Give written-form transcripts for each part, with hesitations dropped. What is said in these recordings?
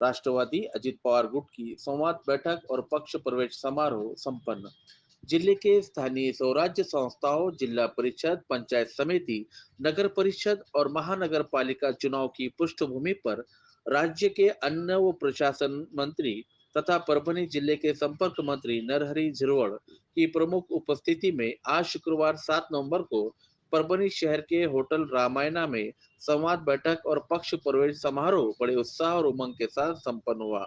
राष्ट्रवादी अजित पवार गुट की संवाद बैठक और पक्ष प्रवेश समारोह संपन्न। जिले के स्थानीय स्वराज्य संस्थाओं, जिला परिषद, पंचायत समिति, नगर परिषद और महानगर पालिका चुनाव की पृष्ठभूमि पर राज्य के अन्न व प्रशासन मंत्री तथा परभनी जिले के संपर्क मंत्री नरहरी झिरवळ की प्रमुख उपस्थिति में आज शुक्रवार 7 नवंबर को परभनी शहर के होटल रामायणा में संवाद बैठक और पक्ष प्रवेश समारोह बड़े उत्साह और उमंग के साथ संपन्न हुआ।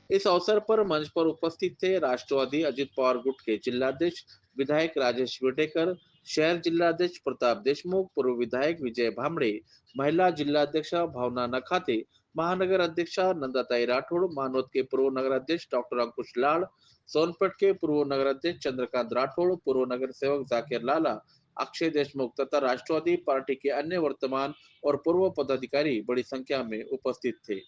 इस अवसर पर मंच पर उपस्थित थे राष्ट्रवादी अजित पवार गुट के जिलाध्यक्ष विधायक राजेश विटेकर, शहर जिलाध्यक्ष प्रताप देशमुख, पूर्व विधायक विजय भामड़े, महिला जिलाध्यक्षा भावना नखाते, महानगर अध्यक्षा नंदाताई राठौड़, मानवत के पूर्व नगराध्यक्ष डॉक्टर अंकुश लाल, सोनपेट के पूर्व नगराध्यक्ष चंद्रकांत राठौड़, पूर्व नगर सेवक जाकिर लाला, अक्षय देशमुख तथा राष्ट्रवादी पार्टी के अन्य वर्तमान और पूर्व पदाधिकारी बड़ी संख्या में उपस्थित थे।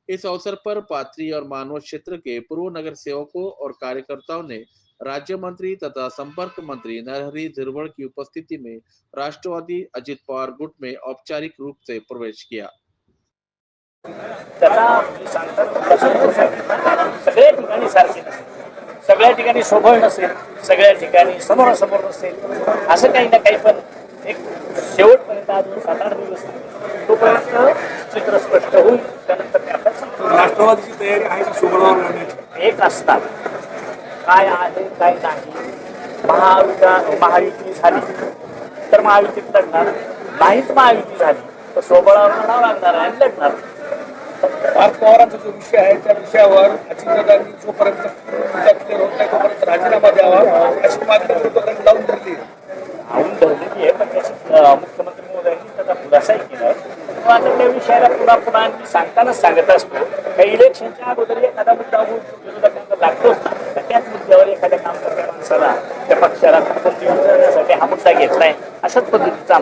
इस अवसर पर पात्री और मानव क्षेत्र के पूर्व नगर सेवकों और कार्यकर्ताओं ने राज्य मंत्री तथा संपर्क मंत्री नरहरी झिरवळ की उपस्थिति में राष्ट्रवादी अजित पवार गुट में औपचारिक रूप से प्रवेश किया। सगळ्या ठिकाणी सारखे नसेल, सगळ्या ठिकाणी सोबळ नसेल, सगळ्या ठिकाणी समोरासमोर नसेल, असं काही ना काही, पण एक शेवटपर्यंत अजून 7-8 दिवस तोपर्यंत चित्र स्पष्ट होईल. त्यानंतर राष्ट्रवादीची तयारी आहे की सोबळावर लढण्याची? एक असतात काय आहे काय नाही. महायुती झाली तर महायुतीत लढणार, नाहीच महायुती झाली तर सोबळावर लढावं लागणार आणि लढणार. पार्थ पवारांचा जो विषय आहे त्या विषयावर अजितदादांनी जोपर्यंत क्लिअर होत नाही तोपर्यंत राजीनामा द्यावा अशी मागणी विरोधकांनी लावून धरली आहे. पण त्याची मुख्यमंत्री महोदयांनी त्याचा खुलासाही केला. आता त्या विषयाला पुन्हा मी सांगतानाच सांगत असतो का इलेक्शनच्या अगोदर एखादा मुद्दा विरोधकांना लागतोच ना. त्याच मुद्द्यावर एखाद्या काम करणाऱ्या माणसाला त्या पक्षाला करण्यासाठी हा मुद्दा घेतलाय, अशाच पद्धतीचा